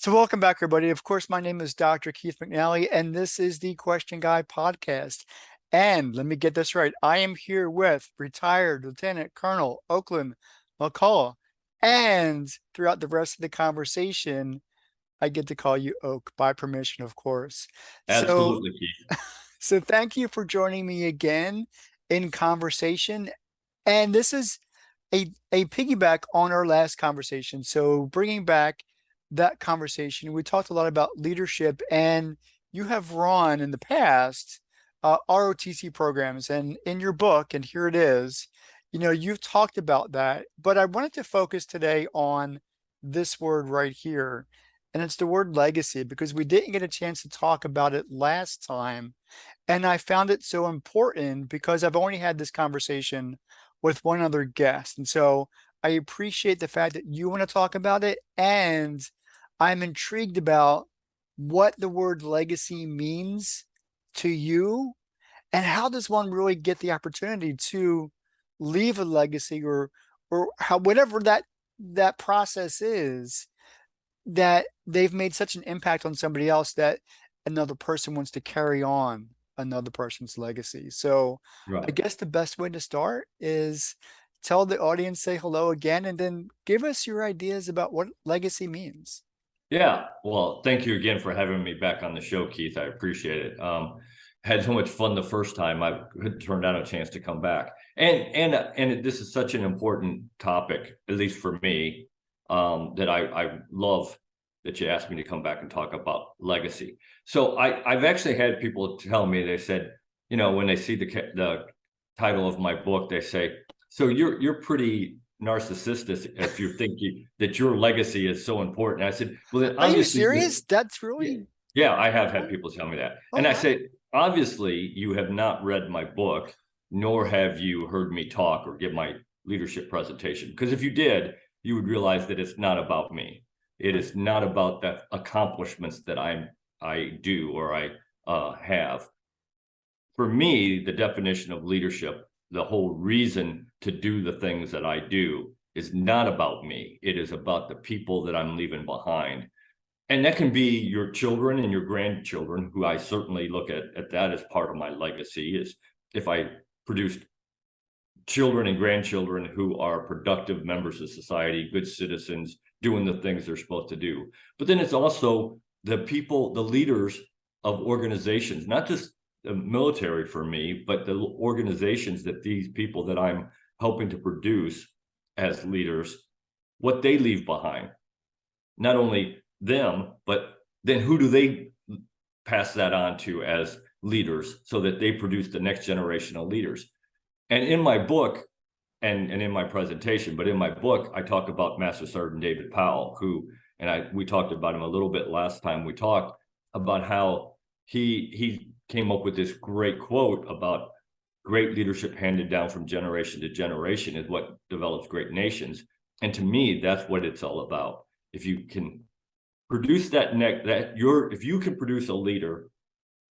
So welcome back, everybody. Of course, my name is Dr. Keith McNally, and this is the Question Guy podcast. And let me get this right. I am here with retired Lieutenant Colonel Oakland McCulloch. And throughout the rest of the conversation, I get to call you Oak by permission, of course. So, Absolutely, Keith. so thank you for joining me again in conversation. And this is a piggyback on our last conversation. So bringing back that conversation, we talked a lot about leadership, and you have run in the past ROTC programs, and in your book, and here it is, you've talked about that, but I wanted to focus today on this word right here, and it's the word legacy, because we didn't get a chance to talk about it last time. And I found it so important because I've only had this conversation with one other guest. And so I appreciate the fact that you want to talk about it. And I'm intrigued about what the word legacy means to you, and how does one really get the opportunity to leave a legacy, or how, whatever that process is, that they've made such an impact on somebody else that another person wants to carry on another person's legacy. So I Right. guess the best way to start is tell the audience, say hello again, and then give us your ideas about what legacy means. Yeah. Well, thank you again for having me back on the show, Keith. I appreciate it. Had so much fun the first time. I turned down a chance to come back, and this is such an important topic, at least for me, that I love that you asked me to come back and talk about legacy. So I've actually had people tell me, they said, when they see the title of my book, they say, so you're pretty narcissistic if you think that your legacy is so important. I said, well, then Are you obviously, serious? That's yeah, really, yeah, I have had oh, people tell me that. oh And I wow. say, obviously, you have not read my book, nor have you heard me talk or give my leadership presentation. Because if you did, you would realize that it's not about me. It Right. is not about the accomplishments that I do or I have. For me, the definition of leadership, the whole reason to do the things that I do, is not about me. It is about the people that I'm leaving behind. And that can be your children and your grandchildren, who I certainly look at that as part of my legacy. Is if I produced children and grandchildren who are productive members of society, good citizens, doing the things they're supposed to do. But then it's also the people, the leaders of organizations, not just the military for me, but the organizations that these people that I'm helping to produce as leaders, what they leave behind. Not only them, but then who do they pass that on to as leaders so that they produce the next generation of leaders? And in my book, and in my presentation, but in my book, I talk about Master Sergeant David Powell, who, we talked about him a little bit last time we talked about how he came up with this great quote about great leadership handed down from generation to generation is what develops great nations. And to me, that's what it's all about. If you can produce if you can produce a leader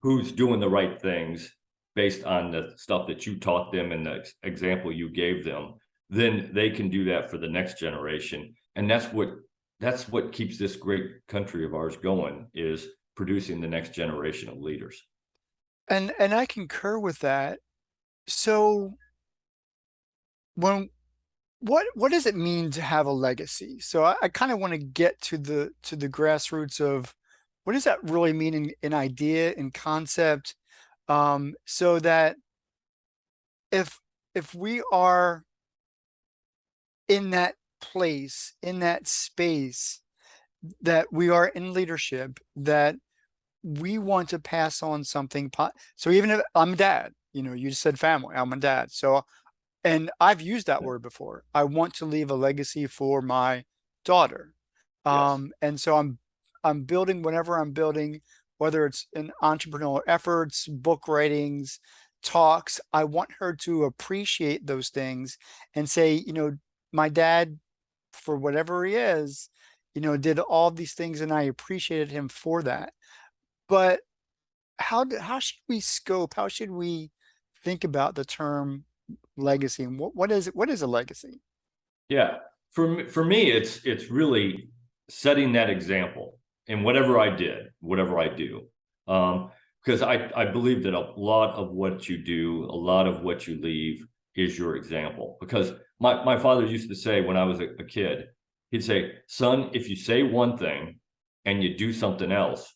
who's doing the right things based on the stuff that you taught them and the example you gave them, then they can do that for the next generation. And that's what keeps this great country of ours going, is producing the next generation of leaders. And I concur with that. So when what does it mean to have a legacy? So I kind of want to get to the grassroots of what does that really mean in idea, in concept, so that if if we are in that place, in that space, that we are in leadership, that we want to pass on something. So even if I'm a dad, you just said family, I'm a dad. So, and I've used that word before. I want to leave a legacy for my daughter. Yes. And so I'm building whatever I'm building, whether it's in entrepreneurial efforts, book writings, talks. I want her to appreciate those things and say, my dad, for whatever he is, did all these things, and I appreciated him for that. But how should we scope? How should we think about the term legacy, and what is it? What is a legacy? Yeah. For me, it's really setting that example. in whatever I did, whatever I do. Because I believe that a lot of what you do, a lot of what you leave is your example. Because my father used to say when I was a kid, he'd say, son, if you say one thing and you do something else,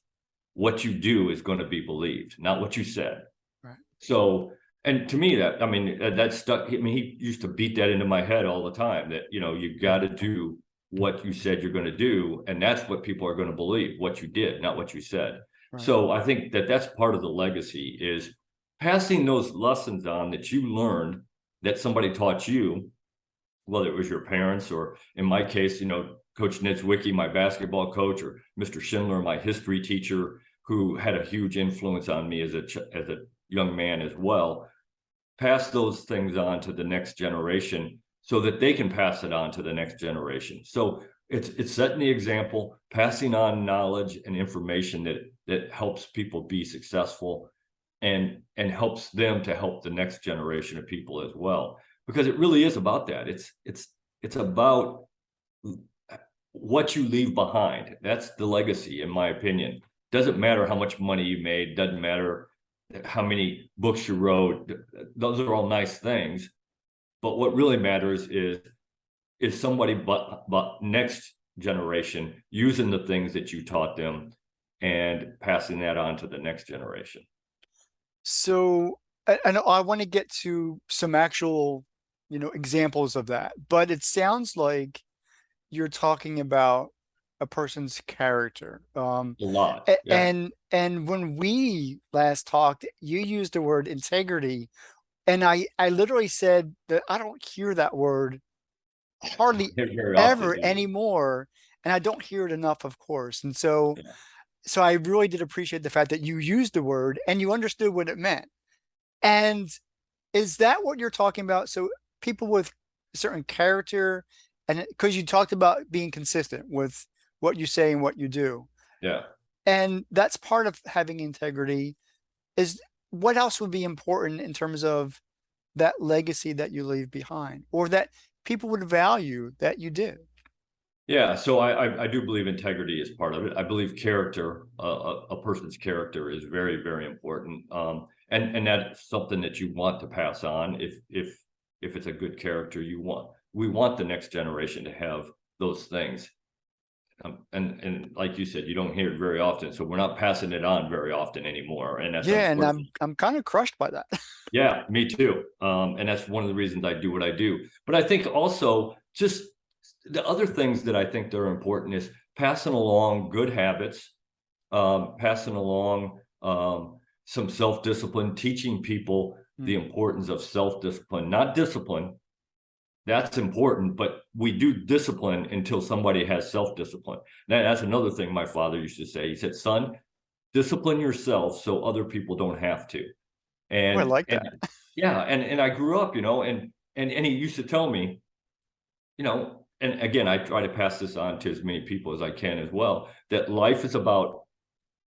what you do is going to be believed, not what you said. Right. So, and to me, that stuck. I mean, he used to beat that into my head all the time that, you got to do what you said you're going to do. And that's what people are going to believe, what you did, not what you said. Right. So I think that that's part of the legacy, is passing those lessons on that you learned, that somebody taught you, whether it was your parents, or in my case, Coach Nitzwicki, my basketball coach, or Mr. Schindler, my history teacher, who had a huge influence on me as a young man as well. Pass those things on to the next generation so that they can pass it on to the next generation. So it's setting the example, passing on knowledge and information that helps people be successful, and helps them to help the next generation of people as well. Because it really is about that. It's about what you leave behind. That's the legacy, in my opinion. Doesn't matter how much money you made, doesn't matter how many books you wrote. Those are all nice things. But what really matters is somebody but next generation using the things that you taught them and passing that on to the next generation. So, and I want to get to some actual, examples of that, but it sounds like you're talking about a person's character. A lot, yeah. And when we last talked, you used the word integrity, and I literally said that I don't hear that word hardly Very ever often. anymore, and I don't hear it enough, of course. And so, Yeah. so I really did appreciate the fact that you used the word and you understood what it meant. And is that what you're talking about? So people with a certain character, and because you talked about being consistent with what you say and what you do. Yeah. And that's part of having integrity. Is what else would be important in terms of that legacy that you leave behind, or that people would value that you did? Yeah, so I do believe integrity is part of it. I believe character, a person's character, is very, very important, and that's something that you want to pass on. If it's a good character, we want the next generation to have those things, and like you said, you don't hear it very often, so we're not passing it on very often anymore, and that's Yeah, and unfortunate. I'm kind of crushed by that. Yeah, me too. And that's one of the reasons I do what I do. But I think also just the other things that I think that are important is passing along good habits, passing along some self-discipline, teaching people the importance of self-discipline, not discipline. That's important, but we do discipline until somebody has self-discipline. That's another thing my father used to say. He said, son, discipline yourself so other people don't have to. Oh, I And like that. yeah, and I grew up, and he used to tell me, and again, I try to pass this on to as many people as I can as well, that life is about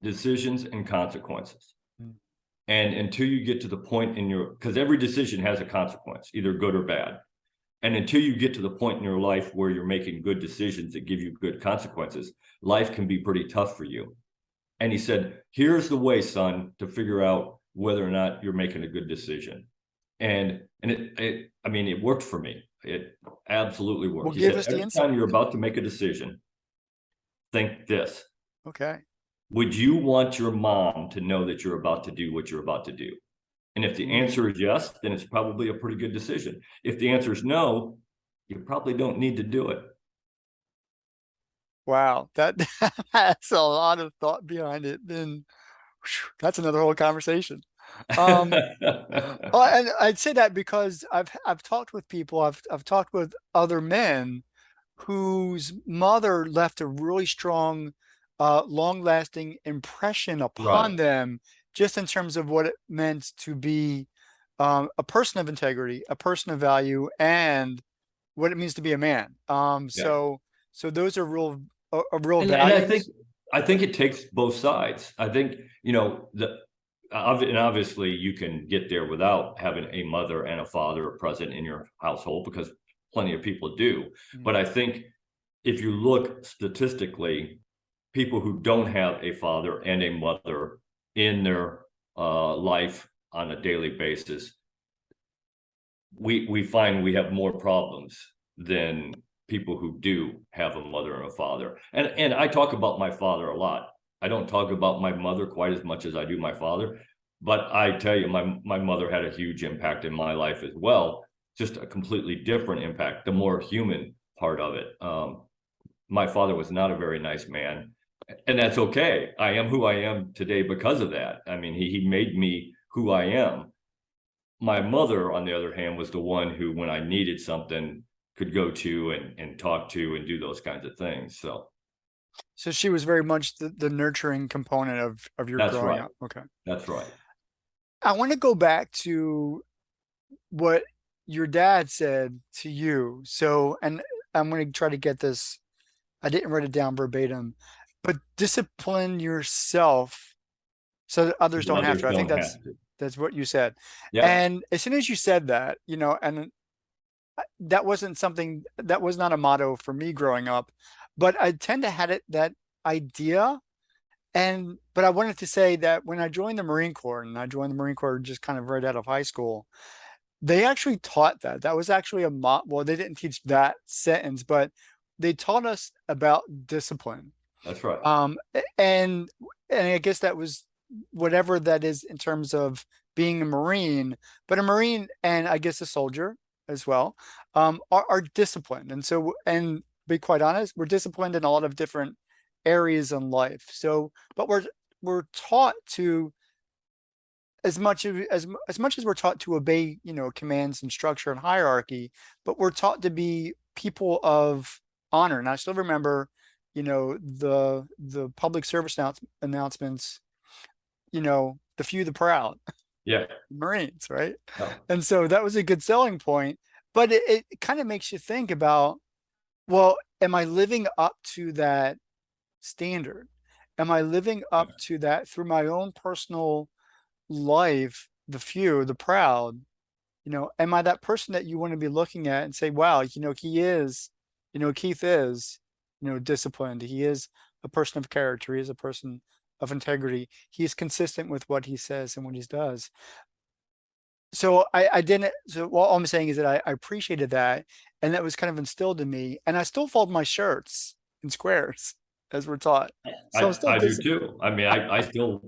decisions and consequences. Mm. And until you get to the point because every decision has a consequence, either good or bad. And until you get to the point in your life where you're making good decisions that give you good consequences, life can be pretty tough for you. And he said, here's the way, son, to figure out whether or not you're making a good decision. And it worked for me. It absolutely worked. Well, He give said, us the every time insight. you're about to make a decision, think this. Okay. Would you want your mom to know that you're about to do what you're about to do? And if the answer is yes, then it's probably a pretty good decision. If the answer is no, you probably don't need to do it. Wow, that that's a lot of thought behind it. Then that's another whole conversation. Um, oh, and I'd say that because I've talked with people, I've talked with other men whose mother left a really strong, long-lasting impression upon Right. them, just in terms of what it meant to be a person of integrity, a person of value, and what it means to be a man. Yeah. So those are real And values. I think it takes both sides. I think, and obviously you can get there without having a mother and a father present in your household, because plenty of people do. Mm. But I think if you look statistically, people who don't have a father and a mother in their life on a daily basis, we find we have more problems than people who do have a mother and a father. And I talk about my father a lot. I don't talk about my mother quite as much as I do my father, but I tell you, my mother had a huge impact in my life as well, just a completely different impact, the more human part of it. My father was not a very nice man, and that's okay. I am who I am today because of that. I mean, he made me who I am. My mother, on the other hand, was the one who, when I needed something, could go to and talk to and do those kinds of things. So she was very much the nurturing component of your That's growing right. up. Okay. That's right. I want to go back to what your dad said to you. So, and I'm going to try to get this. I didn't write it down verbatim, but discipline yourself so that others don't have Others to. I think don't have to. that's what you said. Yeah, And as soon as you said that, and that wasn't something that was not a motto for me growing up, but I tend to had that idea. But I wanted to say that when I joined the Marine Corps, and I joined the Marine Corps just kind of right out of high school, they actually taught that. That was actually well, they didn't teach that sentence, but they taught us about discipline. that's right. Um, and and I guess that was whatever that is in terms of being a Marine, but a Marine and I guess a soldier as well, are disciplined. And so, and be quite honest, we're disciplined in a lot of different areas in life. So, but we're taught to as much as we're taught to obey, commands and structure and hierarchy, but we're taught to be people of honor. And I still remember, the public service announcements, the few, the proud Yeah. Marines, right? No. And so that was a good selling point. But it kind of makes you think about, well, am I living up to that standard? Am I living up to that through my own personal life, the few, the proud? Am I that person that you want to be looking at and say, wow, he is, Keith is, disciplined. He is a person of character. He is a person of integrity. He is consistent with what he says and what he does. So I didn't, so all I'm saying is that I appreciated that. And that was kind of instilled in me. And I still fold my shirts in squares as we're taught. So I'm still I do too. I mean, I still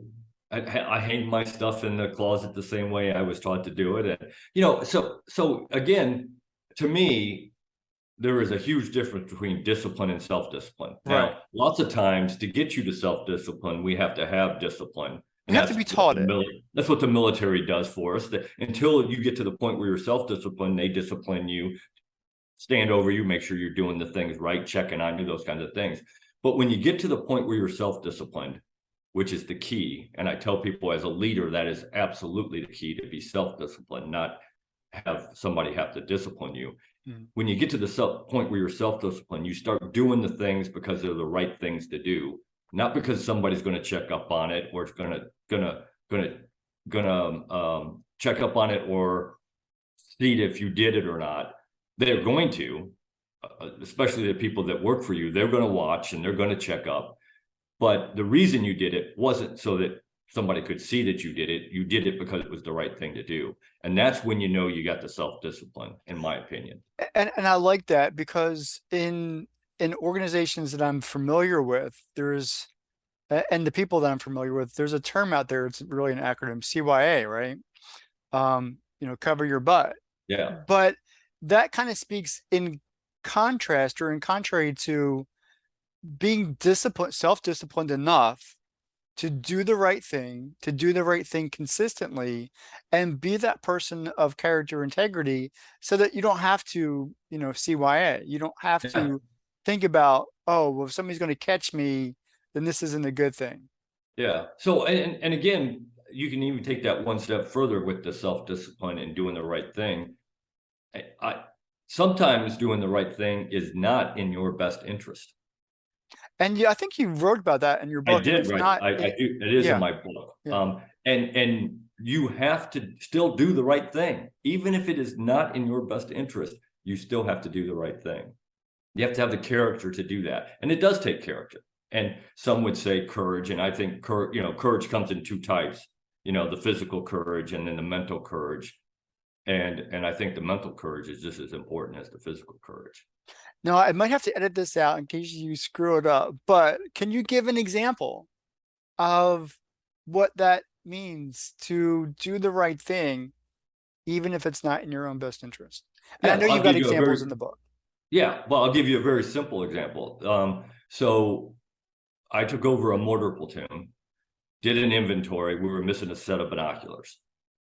I hang my stuff in the closet the same way I was taught to do it. And so again, to me, there is a huge difference between discipline and self-discipline. right. Now, lots of times to get you to self-discipline, we have to have discipline. You And have to be taught it. that's what the military does for us. That until you get to the point where you're self-disciplined, they discipline you, stand over you, make sure you're doing the things right, checking on you, those kinds of things. But when you get to the point where you're self-disciplined, which is the key, and I tell people as a leader, that is absolutely the key, to be self-disciplined, not have somebody have to discipline you. When you get to the point where you're self-disciplined, you start doing the things because they're the right things to do, not because somebody's going to check up on it, or it's gonna check up on it or see if you did it or not. They're going to, especially the people that work for you, they're going to watch and they're going to check up. But the reason you did it wasn't so that somebody could see that you did it. You did it because it was the right thing to do. And that's when you know you got the self-discipline, in my opinion. And I like that because in organizations that I'm familiar with, and the people that I'm familiar with, there's a term out there. It's really an acronym, CYA, right? Cover your butt. Yeah. But that kind of speaks in contrast or in contrary to being disciplined, self-disciplined enough to do the right thing consistently, and be that person of character integrity so that you don't have to, CYA. You don't have Yeah. to think about, oh, well, if somebody's going to catch me, then this isn't a good thing. Yeah. So, and again, you can even take that one step further with the self-discipline and doing the right thing. I sometimes doing the right thing is not in your best interest. And yeah, I think you wrote about that in your I book. did, right? I do. It is in Yeah. my book. Yeah. And you have to still do the right thing, even if it is not in your best interest. You still have to do the right thing. You have to have the character to do that, and it does take character. And some would say courage. And I think courage comes in two types, the physical courage and then the mental courage. And I think the mental courage is just as important as the physical courage. Now, I might have to edit this out in case you screw it up, but can you give an example of what that means to do the right thing, even if it's not in your own best interest? And I Yeah, know you've I'll got give you a examples very in the book. yeah. Well, I'll give you a very simple example. So I took over a mortar platoon, did an inventory. We were missing a set of binoculars.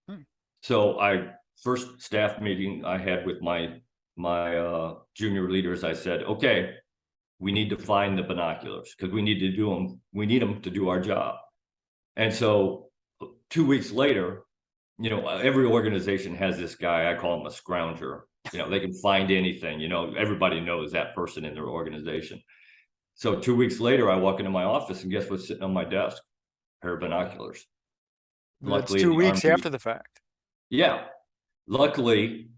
Hmm. So first staff meeting I had with my junior leaders, I said, okay, we need to find the binoculars because we need them to do our job. And so 2 weeks later, every organization has this guy, I call him a scrounger. They can find anything, everybody knows that person in their organization. So 2 weeks later, I walk into my office and guess what's sitting on my desk? A pair of binoculars. That's Luckily, in 2 weeks the Army, after the fact. yeah. Luckily,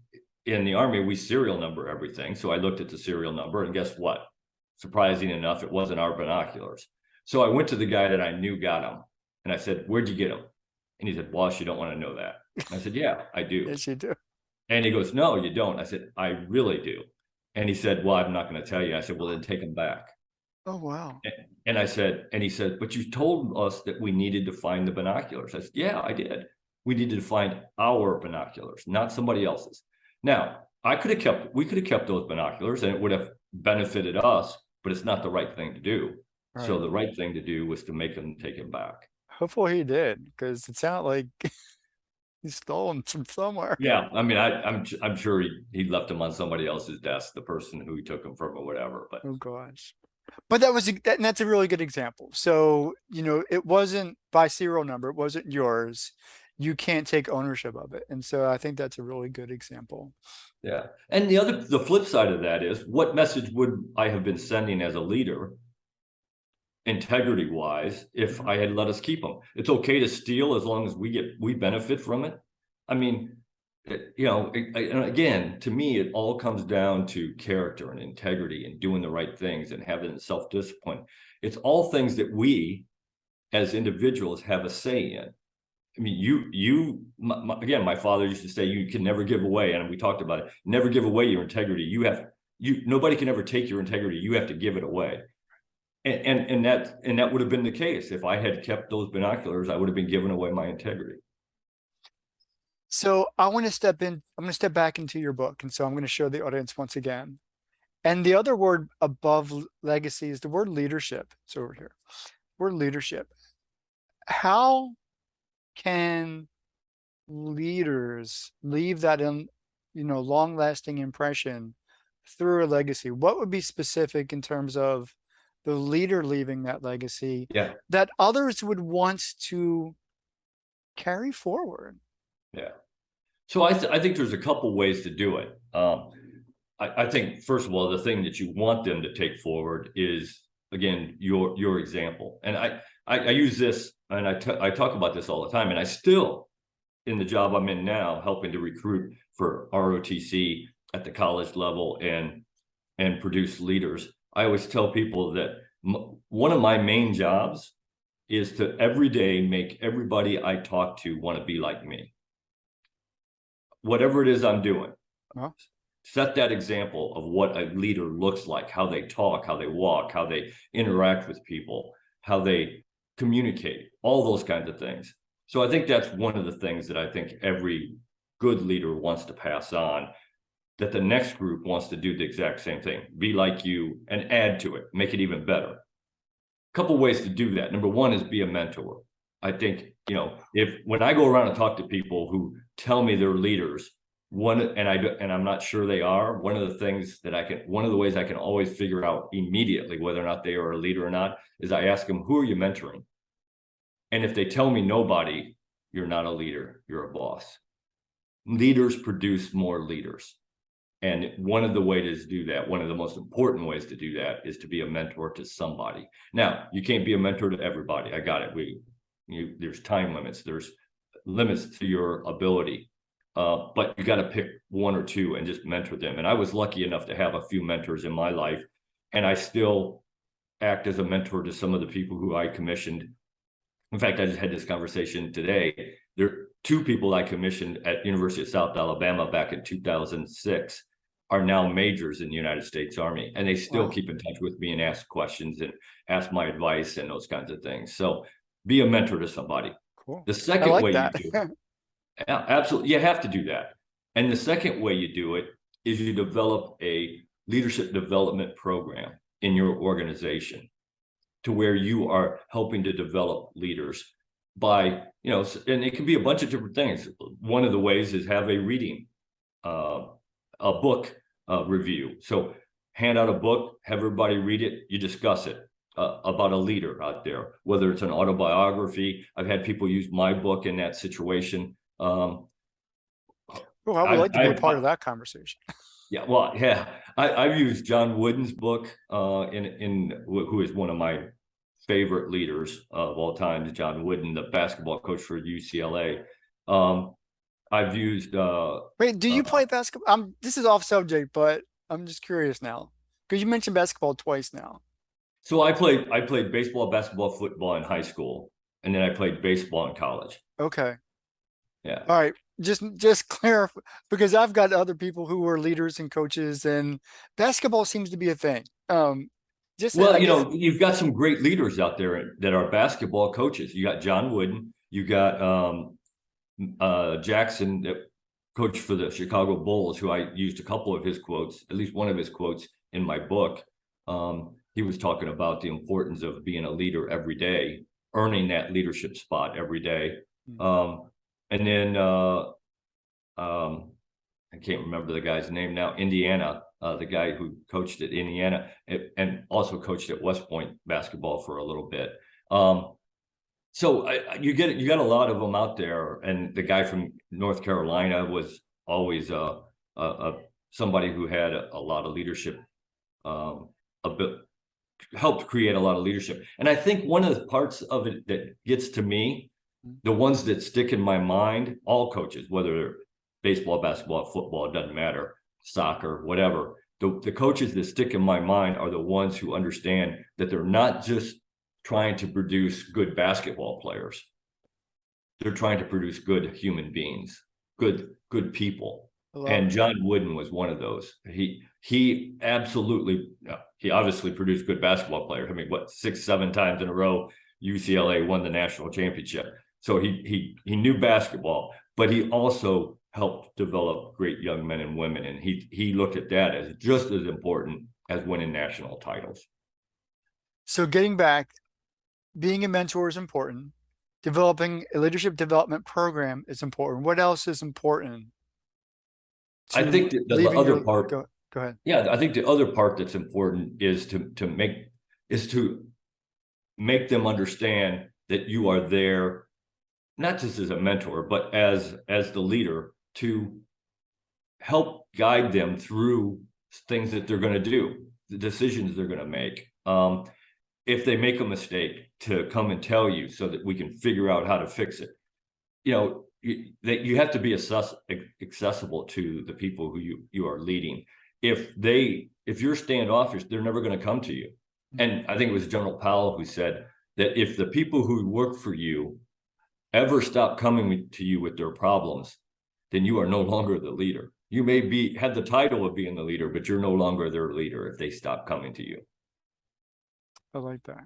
in the Army, we serial number everything. So I looked at the serial number and guess what? Surprising enough, it wasn't our binoculars. So I went to the guy that I knew got them. And I said, where'd you get them? And he said, boss, you don't want to know that. And I said, yeah, I do. Yes, you do. And he goes, no, you don't. I said, I really do. And he said, well, I'm not going to tell you. I said, well, then take them back. Oh, wow. And he said, but you told us that we needed to find the binoculars. I said, yeah, I did. We needed to find our binoculars, not somebody else's. Now, we could have kept those binoculars and it would have benefited us, but it's not the right thing to do. Right. So the right thing to do was to make them take him back. Hopefully he did, because it sounded like he stole them from somewhere. Yeah, I mean, I'm sure he left them on somebody else's desk, the person who he took them from or whatever. But Oh gosh. But that's a really good example. So, it wasn't by serial number, it wasn't yours. You can't take ownership of it. And so I think that's a really good example. yeah, and the flip side of that is, what message would I have been sending as a leader, integrity wise, if I had let us keep them? It's okay to steal as long as we benefit from it. I mean, and again, to me, it all comes down to character and integrity and doing the right things and having self-discipline. It's all things that we as individuals have a say in. I mean, again, my father used to say, you can never give away, and we talked about it, never give away your integrity. Nobody can ever take your integrity. You have to give it away. And that would have been the case. If I had kept those binoculars, I would have been giving away my integrity. So I'm going to step back into your book. And so I'm going to show the audience once again. And the other word above legacy is the word leadership. It's over here. Word leadership. How can leaders leave that long-lasting impression through a legacy? What would be specific in terms of the leader leaving that legacy that others would want to carry forward? Yeah. So I think there's a couple ways to do it. I think, first of all, the thing that you want them to take forward is, again, your example. And I use this, and I talk about this all the time, and I still, in the job I'm in now, helping to recruit for ROTC at the college level and produce leaders. I always tell people that one of my main jobs is to every day make everybody I talk to want to be like me. Whatever it is I'm doing, set that example of what a leader looks like, how they talk, how they walk, how they interact with people, how they communicate, all those kinds of things. So I think that's one of the things that I think every good leader wants to pass on, that the next group wants to do the exact same thing, be like you and add to it, make it even better. A couple ways to do that. Number one is be a mentor. I think, when I go around and talk to people who tell me they're leaders, I'm not sure they are, one of the ways I can always figure out immediately whether or not they are a leader or not is I ask them, who are you mentoring? And if they tell me nobody, you're not a leader, you're a boss. Leaders produce more leaders. And one of the ways to do that, one of the most important ways to do that, is to be a mentor to somebody. Now, you can't be a mentor to everybody. I got it. There's time limits. There's limits to your ability. But you got to pick one or two and just mentor them. And I was lucky enough to have a few mentors in my life. And I still act as a mentor to some of the people who I commissioned. In fact, I just had this conversation today. There are two people I commissioned at University of South Alabama back in 2006 are now majors in the United States Army, and they still keep in touch with me and ask questions and ask my advice and those kinds of things. So be a mentor to somebody. Cool. The I second like way you that. do it, absolutely, you have to do that. And the second way you do it is you develop a leadership development program in your organization to where you are helping to develop leaders by, and it can be a bunch of different things. One of the ways is have a reading, a book review. So hand out a book, have everybody read it, you discuss it about a leader out there, whether it's an autobiography. I've had people use my book in that situation. Oh, I would like to be a part of that conversation. Yeah, well, yeah, I've used John Wooden's book who is one of my favorite leaders of all time, John Wooden, the basketball coach for UCLA. I've used Wait, do you play basketball? This is off subject, but I'm just curious now because you mentioned basketball twice now. So I played baseball, basketball, football in high school, and then I played baseball in college. Okay. Yeah. All right. Just clarify, because I've got other people who were leaders and coaches, and basketball seems to be a thing. Well, you've got some great leaders out there that are basketball coaches. You got John Wooden, you got Jackson, that coached for the Chicago Bulls, who I used a couple of his quotes, at least one of his quotes in my book. He was talking about the importance of being a leader every day, earning that leadership spot every day. And then I can't remember the guy's name now, Indiana, the guy who coached at Indiana and also coached at West Point basketball for a little bit. So you got a lot of them out there, and the guy from North Carolina was always somebody who had a lot of leadership, helped create a lot of leadership. And I think one of the parts of it that gets to me, the ones that stick in my mind, all coaches, whether they're baseball, basketball, football, it doesn't matter, soccer, whatever. The coaches that stick in my mind are the ones who understand that they're not just trying to produce good basketball players. They're trying to produce good human beings, good people. And John Wooden was one of those. He absolutely, he obviously produced good basketball players. I mean, 6, 7 times in a row, UCLA won the national championship. So he knew basketball, but he also helped develop great young men and women. And he looked at that as just as important as winning national titles. So getting back, being a mentor is important. Developing a leadership development program is important. What else is important? I think the other part. Go ahead. Yeah, I think the other part that's important is to make them understand that you are there, not just as a mentor, but as the leader, to help guide them through things that they're going to do, the decisions they're going to make. If they make a mistake, to come and tell you so that we can figure out how to fix it. You have to be accessible to the people who you are leading. If you're standoffish, they're never going to come to you. And I think it was General Powell who said that if the people who work for you ever stop coming to you with their problems, then you are no longer the leader. You may have the title of being the leader, but you're no longer their leader if they stop coming to you. I like that.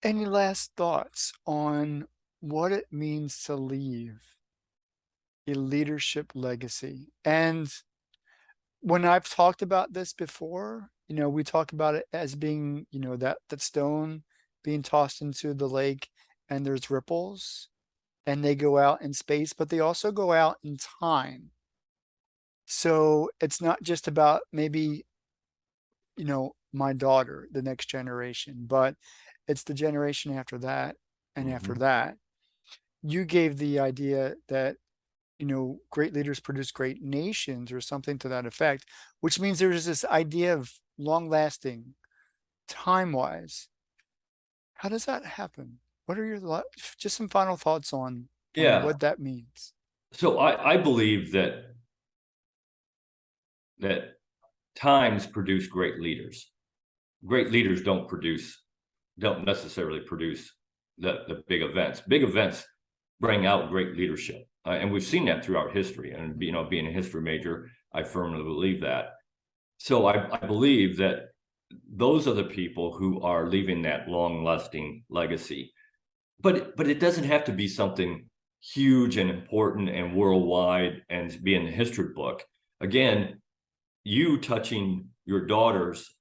Any last thoughts on what it means to leave a leadership legacy? And when I've talked about this before, we talk about it as being, that stone being tossed into the lake and there's ripples and they go out in space, but they also go out in time. So it's not just about maybe, my daughter, the next generation, but it's the generation after that and after that. You gave the idea that, great leaders produce great nations or something to that effect, which means there's this idea of long lasting, time wise. How does that happen? What are just some final thoughts on what that means? So I believe that times produce great leaders. great leaders don't necessarily produce the big events. Big events bring out great leadership. And we've seen that throughout history. And, being a history major, I firmly believe that. So I believe that those are the people who are leaving that long-lasting legacy. But it doesn't have to be something huge and important and worldwide and be in the history book. Again, you touching your daughter's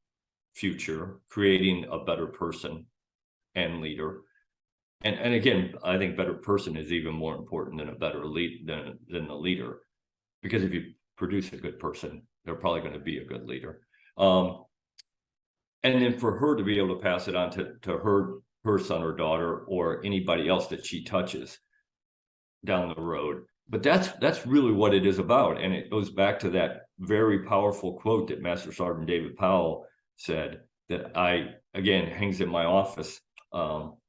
future, creating a better person and leader. And again, I think better person is even more important than a better lead than the leader, because if you produce a good person, they're probably going to be a good leader. And then for her to be able to pass it on to her son or daughter or anybody else that she touches down the road. But that's really what it is about. And it goes back to that very powerful quote that Master Sergeant David Powell said that again hangs in my office,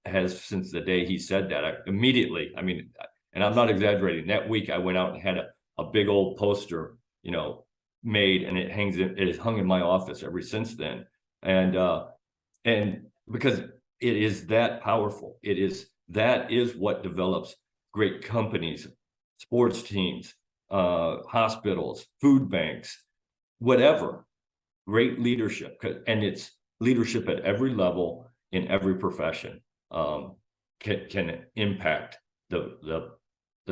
has since the day he said that. And I'm not exaggerating, that week I went out and had a big old poster, made, and it is hung in my office ever since then. And because it is that powerful, that is what develops great companies, sports teams, hospitals, food banks, whatever. Great leadership, and it's leadership at every level in every profession, can impact the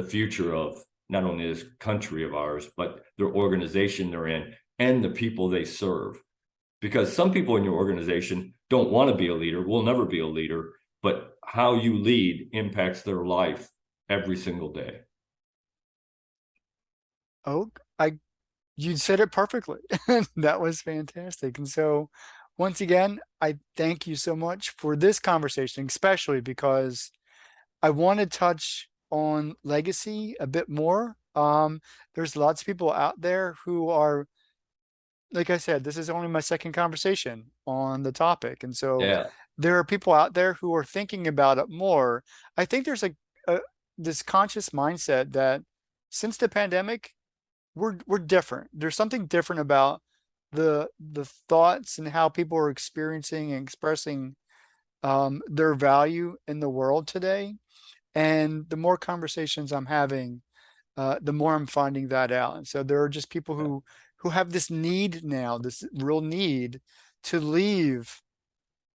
future of not only this country of ours, but their organization they're in and the people they serve. Because some people in your organization don't want to be a leader, will never be a leader, but how you lead impacts their life every single day. Oh, you said it perfectly. That was fantastic. And so once again, I thank you so much for this conversation, especially because I want to touch on legacy a bit more. There's lots of people out there who are, like I said, this is only my second conversation on the topic. And so Yeah. there are people out there who are thinking about it more. I think there's this conscious mindset that since the pandemic, we're different. There's something different about the thoughts and how people are experiencing and expressing their value in the world today. And the more conversations I'm having, the more I'm finding that out. And so there are just people who have this need now, this real need to leave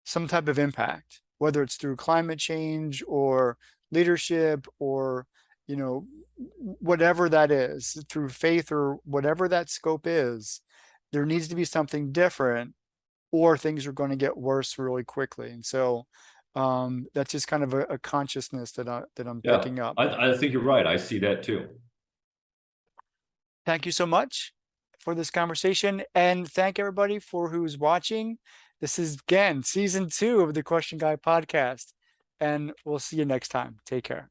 some type of impact, whether it's through climate change or leadership or, whatever that is, through faith or whatever that scope is. There needs to be something different or things are going to get worse really quickly. And so that's just kind of a consciousness that I'm picking up. I think you're right. I see that too. Thank you so much for this conversation, and thank everybody for who's watching. This is again season 2 of the Question Guy podcast, and we'll see you next time. Take care.